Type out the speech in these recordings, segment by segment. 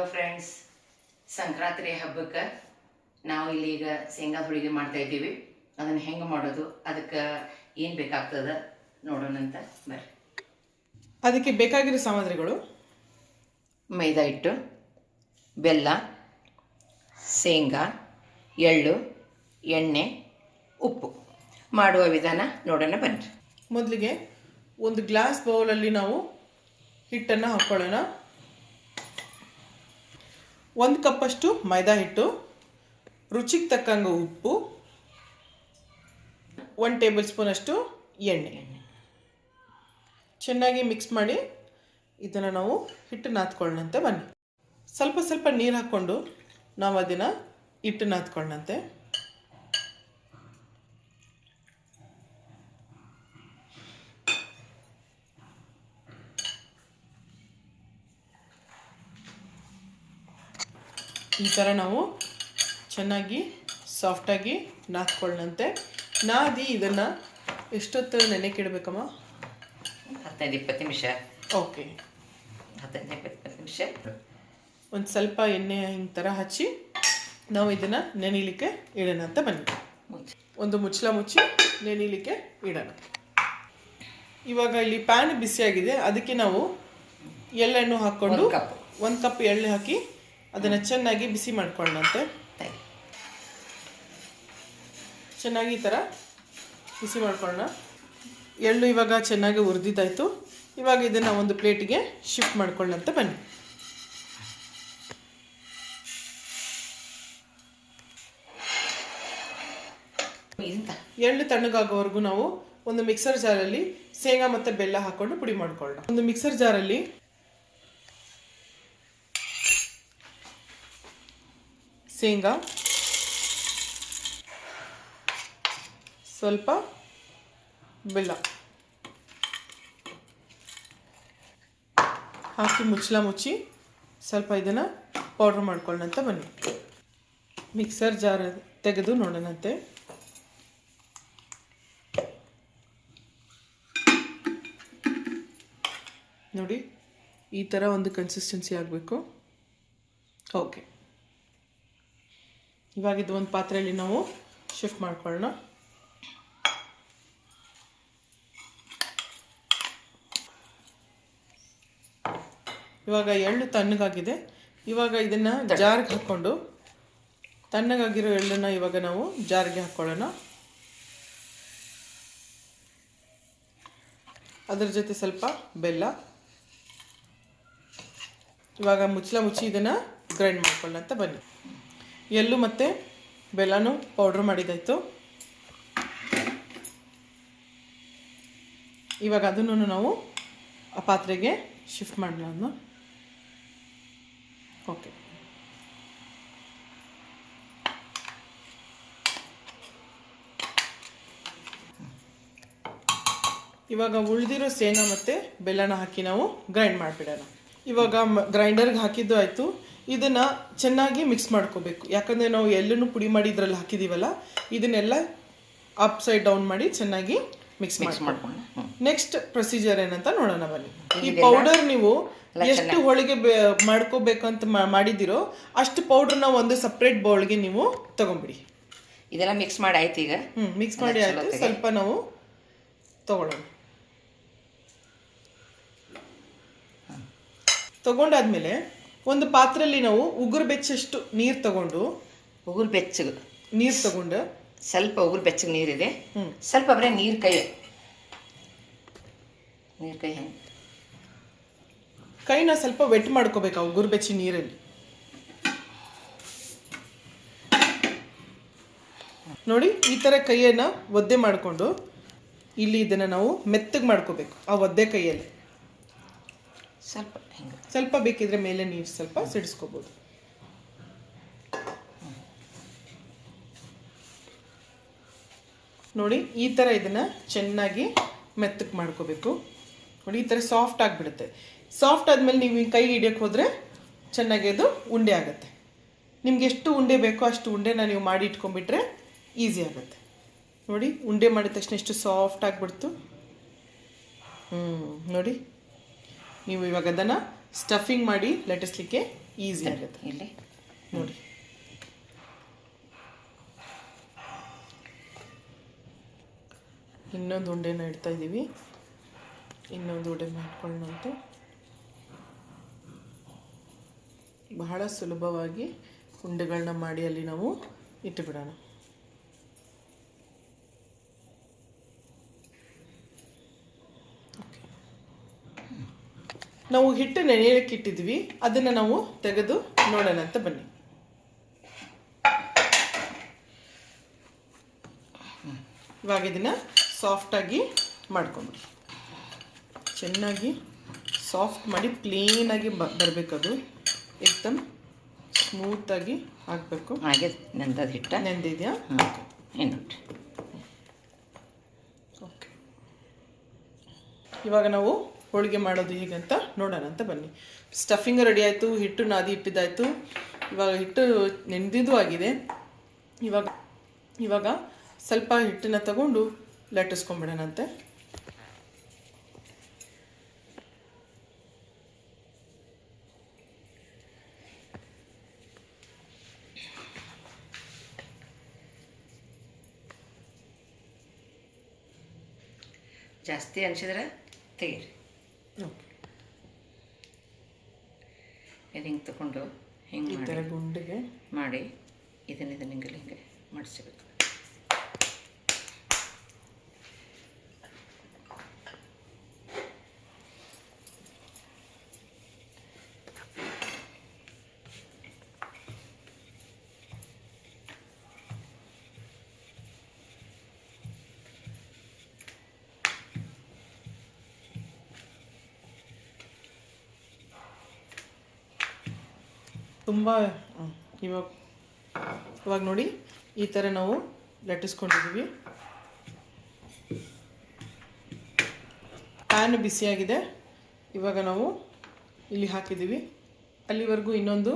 Hello friends, Sankranti ಹಬ್ಬಕ್ಕೆ ನಾವು ಇಲ್ಲಿ ಈಗ ಶೇಂಗಾದ ಹೋಳಿಗೆ ಮಾಡ್ತಾ ಇದ್ದೀವಿ. ಅದನ್ನು ಹೆಂಗೆ ಮಾಡೋದು, ಅದಕ್ಕೆ ಏನು ಬೇಕಾಗ್ತದೆ ನೋಡೋಣಂತ ಬರ್ರಿ. ಅದಕ್ಕೆ ಬೇಕಾಗಿರೋ ಸಾಮಗ್ರಿಗಳು: ಮೈದಾ ಹಿಟ್ಟು, ಬೆಲ್ಲ, ಶೇಂಗಾ, ಎಳ್ಳು, ಎಣ್ಣೆ, ಉಪ್ಪು. ಮಾಡುವ ವಿಧಾನ ನೋಡೋಣ ಬನ್ನಿ. ಮೊದಲಿಗೆ ಒಂದು ಗ್ಲಾಸ್ ಬೌಲಲ್ಲಿ ನಾವು ಹಿಟ್ಟನ್ನು ಹಾಕ್ಕೊಳ್ಳೋಣ. 1 ಕಪ್ಪಷ್ಟು ಮೈದಾ ಹಿಟ್ಟು, ರುಚಿಗೆ ತಕ್ಕಂಗೆ ಉಪ್ಪು, 1 ಟೇಬಲ್ ಸ್ಪೂನಷ್ಟು ಎಣ್ಣೆ ಚೆನ್ನಾಗಿ ಮಿಕ್ಸ್ ಮಾಡಿ ಇದನ್ನು ನಾವು ಹಿಟ್ಟು ನಾದ್ಕೊಳ್ಳೋಣಂತೆ ಬನ್ನಿ. ಸ್ವಲ್ಪ ಸ್ವಲ್ಪ ನೀರು ಹಾಕ್ಕೊಂಡು ನಾವು ಅದನ್ನು ಹಿಟ್ಟು ನಾದ್ಕೊಳ್ಳೋಣಂತೆ. ಈ ಥರ ನಾವು ಚೆನ್ನಾಗಿ ಸಾಫ್ಟಾಗಿ ನಾದ್ಕೊಳ್ಳೋಣಂತೆ. ನಾದಿ ಇದನ್ನು ಎಷ್ಟೊತ್ತು ನೆನೆಗೆ ಇಡಬೇಕಮ್ಮ? 15-20 ನಿಮಿಷ. ಓಕೆ, 15-20 ನಿಮಿಷ. ಒಂದು ಸ್ವಲ್ಪ ಎಣ್ಣೆ ಹಿಂಗೆ ಥರ ಹಚ್ಚಿ ನಾವು ಇದನ್ನು ನೆನೆಯಲಿಕ್ಕೆ ಇಡೋಣ ಅಂತ ಬನ್ನಿ. ಒಂದು ಮುಚ್ಚಳ ಮುಚ್ಚಿ ನೆನೆಯಲಿಕ್ಕೆ ಇಡೋಣ. ಇವಾಗ ಇಲ್ಲಿ ಪ್ಯಾನ್ ಬಿಸಿಯಾಗಿದೆ, ಅದಕ್ಕೆ ನಾವು ಎಳ್ಳೆಣ್ಣು ಹಾಕ್ಕೊಂಡು 1 ಕಪ್ ಎಳ್ಳು ಹಾಕಿ ಅದನ್ನು ಚೆನ್ನಾಗಿ ಬಿಸಿ ಮಾಡ್ಕೊಳ್ಳೋಣಂತೆ. ಚೆನ್ನಾಗಿ ಈ ಥರ ಬಿಸಿ ಮಾಡ್ಕೊಳ್ಳೋಣ. ಎಳ್ಳು ಇವಾಗ ಚೆನ್ನಾಗಿ ಹುರಿದಿದ್ದಾಯಿತು. ಇವಾಗ ಇದನ್ನು ಒಂದು ಪ್ಲೇಟಿಗೆ ಶಿಫ್ಟ್ ಮಾಡ್ಕೊಳ್ಳೋಣಂತೆ ಬನ್ನಿ. ಎಳ್ಳು ತಣ್ಣಗಾಗೋವರೆಗೂ ನಾವು ಒಂದು ಮಿಕ್ಸರ್ ಜಾರಲ್ಲಿ ಶೇಂಗಾ ಮತ್ತು ಬೆಲ್ಲ ಹಾಕ್ಕೊಂಡು ಪುಡಿ ಮಾಡ್ಕೊಳ್ಳೋಣ. ಒಂದು ಮಿಕ್ಸರ್ ಜಾರಲ್ಲಿ ಶೇಂಗಾ, ಸ್ವಲ್ಪ ಬೆಲ್ಲ ಹಾಕಿ ಮುಚ್ಚಳ ಮುಚ್ಚಿ ಸ್ವಲ್ಪ ಇದನ್ನು ಪೌಡ್ರ್ ಮಾಡ್ಕೊಳ್ಳೋಣಂತ ಬನ್ನಿ. ಮಿಕ್ಸರ್ ಜಾರ್ ತೆಗೆದು ನೋಡೋಣಂತೆ. ನೋಡಿ, ಈ ಥರ ಒಂದು ಕನ್ಸಿಸ್ಟೆನ್ಸಿ ಆಗಬೇಕು. ಓಕೆ, ಇವಾಗ ಇದು ಒಂದು ಪಾತ್ರೆಯಲ್ಲಿ ನಾವು ಶಿಫ್ಟ್ ಮಾಡ್ಕೊಳ್ಳೋಣ. ಇವಾಗ ಎಳ್ಳು ತಣ್ಣಗಾಗಿದೆ. ಇವಾಗ ಇದನ್ನು ಜಾರ್ಗೆ ಹಾಕ್ಕೊಂಡು ತಣ್ಣಗಾಗಿರೋ ಎಳ್ಳನ್ನು ಇವಾಗ ನಾವು ಜಾರ್ಗೆ ಹಾಕ್ಕೊಳ್ಳೋಣ. ಅದರ ಜೊತೆ ಸ್ವಲ್ಪ ಬೆಲ್ಲ. ಇವಾಗ ಮುಚ್ಚಳ ಮುಚ್ಚಿ ಇದನ್ನು ಗ್ರೈಂಡ್ ಮಾಡ್ಕೊಳ್ಳೋಣ ಅಂತ ಬನ್ನಿ. ಎಳ್ಳು ಮತ್ತು ಬೆಲ್ಲನೂ ಪೌಡ್ರ್ ಮಾಡಿದ್ದಾಯಿತು. ಇವಾಗ ಅದನ್ನು ನಾವು ಆ ಪಾತ್ರೆಗೆ ಶಿಫ್ಟ್ ಮಾಡೋಣ. ಓಕೆ, ಇವಾಗ ಉಳಿದಿರೋ ಶೇಂಗಾ ಮತ್ತು ಬೆಲ್ಲನ ಹಾಕಿ ನಾವು ಗ್ರೈಂಡ್ ಮಾಡಿಬಿಡೋಣ. ಇವಾಗ ಗ್ರೈಂಡರ್ಗೆ ಹಾಕಿದ್ದು ಆಯಿತು. ಇದನ್ನು ಚೆನ್ನಾಗಿ ಮಿಕ್ಸ್ ಮಾಡ್ಕೋಬೇಕು, ಯಾಕಂದರೆ ನಾವು ಎಳ್ಳನ್ನು ಪುಡಿ ಮಾಡಿ ಇದರಲ್ಲಿ ಹಾಕಿದ್ದೀವಲ್ಲ, ಇದನ್ನೆಲ್ಲ ಅಪ್ ಸೈಡ್ ಡೌನ್ ಮಾಡಿ ಚೆನ್ನಾಗಿ ಮಿಕ್ಸ್ ಮಾಡ್ಕೊಂಡು ನೆಕ್ಸ್ಟ್ ಪ್ರೊಸೀಜರ್ ಏನಂತ ನೋಡೋಣ ಬನ್ನಿ. ಈ ಪೌಡರ್ ನೀವು ಎಷ್ಟು ಹೋಳಿಗೆ ಮಾಡ್ಕೋಬೇಕಂತ ಮಾಡಿದ್ದೀರೋ ಅಷ್ಟು ಪೌಡ್ರನ್ನ ಒಂದು ಸಪ್ರೇಟ್ ಬೌಲ್ಗೆ ನೀವು ತಗೊಂಬಿಡಿ. ಇದೆಲ್ಲ ಮಿಕ್ಸ್ ಮಾಡಿ ಆಯ್ತು. ಈಗ ಮಿಕ್ಸ್ ಮಾಡಿ ಆಯ್ತು. ಸ್ವಲ್ಪ ನಾವು ತಗೊಳ್ಳೋಣ. ತಗೊಂಡಾದ್ಮೇಲೆ ಒಂದು ಪಾತ್ರೆಯಲ್ಲಿ ನಾವು ಉಗುರು ಬೆಚ್ಚಷ್ಟು ನೀರು ತಗೊಂಡು, ಉಗುರು ಬೆಚ್ಚಗೆ ನೀರು ತಗೊಂಡು, ಸ್ವಲ್ಪ ಉಗುರು ಬೆಚ್ಚಗೆ ನೀರಿದೆ, ಸ್ವಲ್ಪ ಬರೀ ನೀರು ಕೈ ಕೈನ ಸ್ವಲ್ಪ ವೆಟ್ ಮಾಡ್ಕೋಬೇಕು ಆ ಉಗುರು ಬೆಚ್ಚಿ ನೀರಲ್ಲಿ. ನೋಡಿ, ಈ ಥರ ಕೈಯನ್ನು ಒದ್ದೆ ಮಾಡಿಕೊಂಡು ಇಲ್ಲಿ ಇದನ್ನು ನಾವು ಮೆತ್ತಗೆ ಮಾಡ್ಕೋಬೇಕು ಆ ಒದ್ದೆ ಕೈಯಲ್ಲಿ. ಸ್ವಲ್ಪ ಬೇಕಿದ್ರೆ ಮೇಲೆ ನೀರು ಸ್ವಲ್ಪ ಸಿಡಿಸ್ಕೋಬೋದು. ನೋಡಿ, ಈ ಥರ ಇದನ್ನು ಚೆನ್ನಾಗಿ ಮೆತ್ತಗೆ ಮಾಡ್ಕೋಬೇಕು. ನೋಡಿ, ಈ ಥರ ಸಾಫ್ಟ್ ಆಗಿಬಿಡುತ್ತೆ. ಸಾಫ್ಟ್ ಆದಮೇಲೆ ನೀವು ಕೈ ಹಿಡಿಯೋಕ್ಕೆ ಹೋದರೆ ಚೆನ್ನಾಗಿ ಅದು ಉಂಡೆ ಆಗುತ್ತೆ. ನಿಮ್ಗೆ ಎಷ್ಟು ಉಂಡೆ ಬೇಕೋ ಅಷ್ಟು ಉಂಡೆನ ನೀವು ಮಾಡಿ ಇಟ್ಕೊಂಡ್ಬಿಟ್ರೆ ಈಸಿ ಆಗುತ್ತೆ. ನೋಡಿ, ಉಂಡೆ ಮಾಡಿದ ತಕ್ಷಣ ಎಷ್ಟು ಸಾಫ್ಟ್ ಆಗಿಬಿಡ್ತು. ನೋಡಿ, ನೀವು ಇವಾಗ ಅದನ್ನು ಸ್ಟಫಿಂಗ್ ಮಾಡಿ ಲಟ್ಟಿಸ್ಲಿಕ್ಕೆ ಈಸಿ ಆಗುತ್ತೆ. ಇಲ್ಲಿ ನೋಡಿ, ಇನ್ನೊಂದು ಉಂಡೆನ ಇಡ್ತಾ ಇದ್ದೀವಿ. ಇನ್ನೊಂದು ಉಂಡೆ ಮಾಡ್ಕೊಳ್ಳೋಣ. ಬಹಳ ಸುಲಭವಾಗಿ ಉಂಡೆಗಳನ್ನ ಮಾಡಿ ಅಲ್ಲಿ ನಾವು ಇಟ್ಟು ಬಿಡೋಣ. ನಾವು ಹಿಟ್ಟು ನೆನೆಯಕ್ಕೆ ಇಟ್ಟಿದ್ವಿ, ಅದನ್ನು ನಾವು ತೆಗೆದು ನೋಡೋಣ ಅಂತ ಬನ್ನಿ. ಇವಾಗ ಇದನ್ನು ಸಾಫ್ಟಾಗಿ ಮಾಡ್ಕೊಂಬಿಡಿ. ಚೆನ್ನಾಗಿ ಸಾಫ್ಟ್ ಮಾಡಿ ಪ್ಲೇನಾಗಿ ಬರಬೇಕದು. ಏಕ್ದಮ್ ಸ್ಮೂತಾಗಿ ಆಗಬೇಕು. ಹಾಗೆ ನೆಂದದ ಹಿಟ್ಟು ನೆಂದಿದೆಯಾ? ಏನು ಓಕೆ. ಇವಾಗ ನಾವು ಹೋಳಿಗೆ ಮಾಡೋದು ಹೇಗೆ ಅಂತ ನೋಡೋಣ ಅಂತ ಬನ್ನಿ. ಸ್ಟಫಿಂಗ್ ರೆಡಿ ಆಯಿತು, ಹಿಟ್ಟು ನಾದಿ ಇಟ್ಟಿದ್ದಾಯಿತು. ಇವಾಗ ಹಿಟ್ಟು ನೆನೆದಿದ್ದು ಆಗಿದೆ. ಇವಾಗ ಸ್ವಲ್ಪ ಹಿಟ್ಟನ್ನು ತಗೊಂಡು ಲಟ್ಟಿಸ್ಕೊಂಬಿಡೋಣಂತೆ. ಜಾಸ್ತಿ ಅನಿಸಿದ್ರೆ ತೆಗೀರಿ. ಓಕೆ. ಇದು ಹಿಂಗೆ ತಗೊಂಡು ಹಿಂಗೆ ಈ ಥರ ಗುಂಡಿಗೆ ಮಾಡಿ ಇದನ್ನು ಹಿಂಗೆ ಮಾಡಿಸ್ಬೇಕು. ತುಂಬ ಇವಾಗ ನೋಡಿ, ಈ ಥರ ನಾವು ಲಟ್ಟಿಸ್ಕೊಂಡಿದ್ದೀವಿ. ಪ್ಯಾನ್ ಬಿಸಿಯಾಗಿದೆ. ಇವಾಗ ನಾವು ಇಲ್ಲಿ ಹಾಕಿದ್ದೀವಿ. ಅಲ್ಲಿವರೆಗೂ ಇನ್ನೊಂದು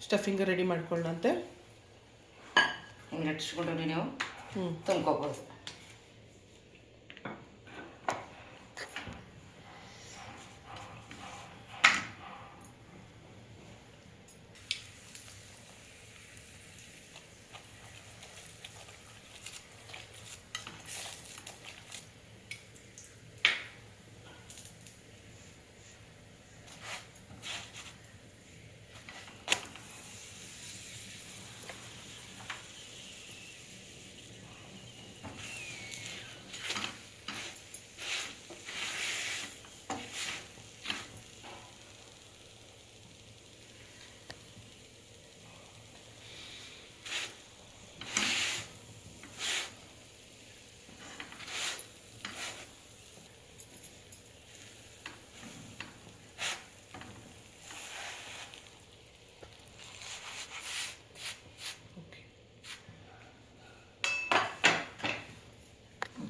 ಸ್ಟಫಿಂಗ್ ರೆಡಿ ಮಾಡ್ಕೊಳ್ಳೋಣಂತೆ. ಹಿಂಗೆ ಲಟ್ಟಿಸ್ಕೊಂಡು ನೀವು ತುಂಬ್ಕೋಬೋದು.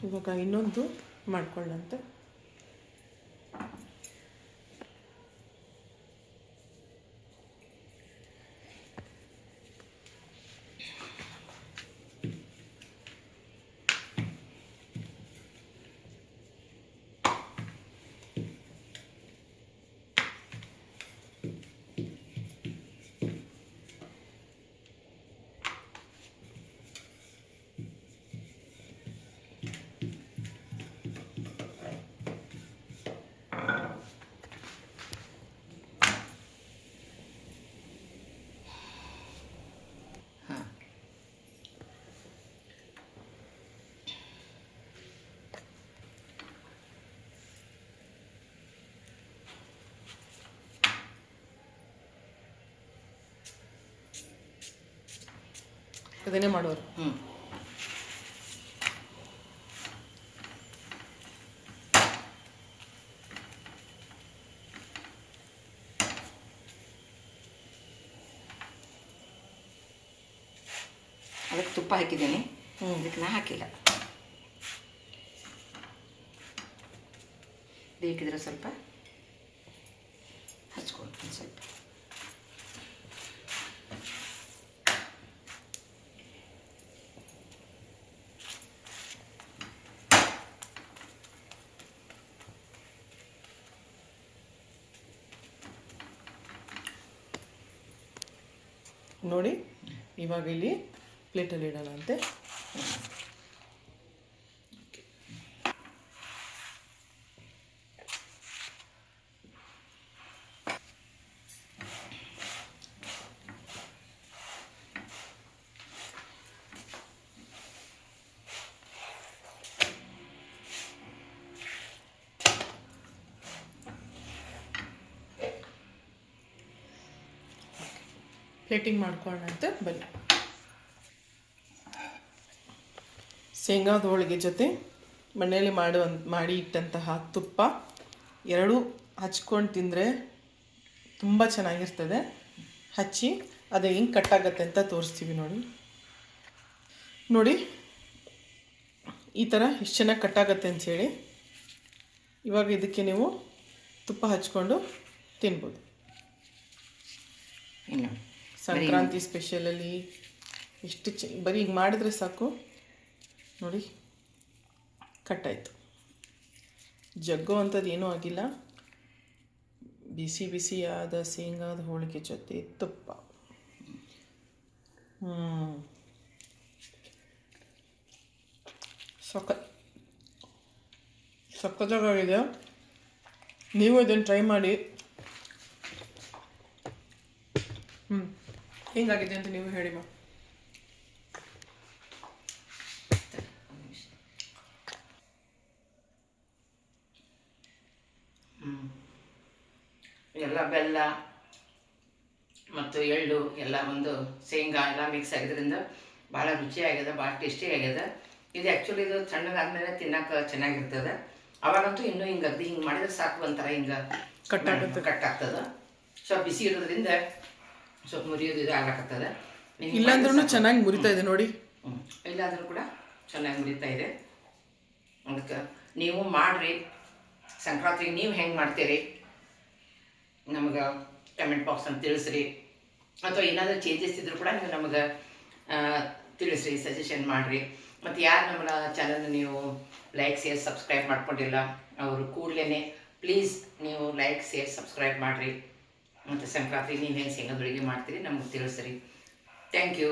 ಇವಾಗ ಇನ್ನೊಂದು ಮಾಡ್ಕೊಳ್ಳಂತೆ. ಅದನ್ನೇ ಮಾಡೋರು. ಅದಕ್ಕೆ ತುಪ್ಪ ಹಾಕಿದ್ದೀನಿ, ಇದಕ್ಕೆ ನಾ ಹಾಕಿಲ್ಲ. ಬೇಕಿದ್ರೆ ಸ್ವಲ್ಪ ಹಚ್ಕೊಂಡು ಒಂದು ಸ್ವಲ್ಪ. ನೋಡಿ ಇವಾಗ ಇಲ್ಲಿ ಪ್ಲೇಟಲ್ಲಿ ಇಡೋಣ ಅಂತೆ. ಪ್ಲೇಟಿಂಗ್ ಮಾಡ್ಕೊಳ್ಳೋಣಂತೆ ಬನ್ನಿ. ಶೇಂಗಾದ ಹೋಳಿಗೆ ಜೊತೆ ಮನೆಯಲ್ಲಿ ಮಾಡಿ ಇಟ್ಟಂತಹ ತುಪ್ಪ ಎರಡೂ ಹಚ್ಕೊಂಡು ತಿಂದರೆ ತುಂಬ ಚೆನ್ನಾಗಿರ್ತದೆ. ಹಚ್ಚಿ ಅದು ಹೆಂಗೆ ಕಟ್ಟಾಗತ್ತೆ ಅಂತ ತೋರಿಸ್ತೀವಿ ನೋಡಿ. ನೋಡಿ ಈ ಥರ ಎಷ್ಟು ಚೆನ್ನಾಗಿ ಕಟ್ಟಾಗತ್ತೆ ಅಂಥೇಳಿ. ಇವಾಗ ಇದಕ್ಕೆ ನೀವು ತುಪ್ಪ ಹಚ್ಕೊಂಡು ತಿನ್ಬೋದು. ಸಂಕ್ರಾಂತಿ ಸ್ಪೆಷಲಲ್ಲಿ ಎಷ್ಟು ಬರೀ ಈಗ ಮಾಡಿದ್ರೆ ಸಾಕು ನೋಡಿ ಕಟ್ಟಾಯಿತು. ಜಗ್ಗೋ ಅಂಥದ್ದು ಏನೂ ಆಗಿಲ್ಲ. ಬಿಸಿ ಬಿಸಿಯಾದ ಶೇಂಗಾದ ಹೋಳಿಗೆ ಜೊತೆ ತುಪ್ಪ. ಸಖತ್ತಾಗಿದೆ. ನೀವು ಇದನ್ನು ಟ್ರೈ ಮಾಡಿ. ಹೆಂಗಾಗಿದೆ ಅಂತ ನೀವು ಹೇಳಿ ಮಾ. ಎಲ್ಲ ಬೆಲ್ಲ ಮತ್ತು ಎಳ್ಳು ಎಲ್ಲ ಒಂದು ಶೇಂಗಾ ಎಲ್ಲ ಮಿಕ್ಸ್ ಆಗಿದ್ರಿಂದ ಭಾಳ ರುಚಿಯಾಗ್ಯದ, ಭಾಳ ಟೇಸ್ಟಿ ಆಗ್ಯದ. ಇದು ಆ್ಯಕ್ಚುಲಿ ಇದು ತಣ್ಣಗಾದ್ಮೇಲೆ ತಿನ್ನಕ್ಕೆ ಚೆನ್ನಾಗಿರ್ತದೆ. ಅವಾಗಂತೂ ಇನ್ನೂ ಹಿಂಗೆ ಅಗ್ದಿ ಹಿಂಗೆ ಮಾಡಿದ್ರೆ ಸಾಕು ಒಂಥರ ಹಿಂಗೆ ಕಟ್ಟಾಗ್ತದೆ. ಸ್ವಲ್ಪ ಬಿಸಿ ಇರೋದ್ರಿಂದ ಸ್ವಲ್ಪ ಮುರಿಯೋದು ಇದು ಆಗ್ಲಾಕತ್ತದ. ಇಲ್ಲಾಂದ್ರೂ ಚೆನ್ನಾಗಿ ಮುರಿತಾ ಇದೆ ನೋಡಿ. ಇಲ್ಲಾಂದ್ರೂ ಕೂಡ ಚೆನ್ನಾಗಿ ಮುರಿತಾ ಇದೆ. ಅದಕ್ಕೆ ನೀವು ಮಾಡಿರಿ. ಸಂಕ್ರಾಂತಿಗೆ ನೀವು ಹೆಂಗೆ ಮಾಡ್ತೀರಿ ನಮಗೆ ಕಮೆಂಟ್ ಬಾಕ್ಸ್ ಅಂತ ತಿಳಿಸ್ರಿ. ಅಥವಾ ಏನಾದರೂ ಚೇಂಜಸ್ ಇದ್ದರೂ ಕೂಡ ನೀವು ನಮಗೆ ತಿಳಿಸ್ರಿ, ಸಜೆಷನ್ ಮಾಡಿರಿ. ಮತ್ತು ಯಾರು ನಮ್ಮ ಚಾನಲ್ನ ನೀವು ಲೈಕ್, ಶೇರ್, ಸಬ್ಸ್ಕ್ರೈಬ್ ಮಾಡ್ಕೊಂಡಿಲ್ಲ ಅವರು ಕೂಡಲೇ ಪ್ಲೀಸ್ ನೀವು ಲೈಕ್, ಶೇರ್, ಸಬ್ಸ್ಕ್ರೈಬ್ ಮಾಡಿರಿ. ಮತ್ತು ಸಂಕ್ರಾಂತಿ ನೀವು ಹೆಂಗೆ ಶೇಂಗಾದ ಹೋಳಿಗೆ ಮಾಡ್ತೀರಿ ನಮಗೆ ತಿಳಿಸ್ರಿ. Thank you.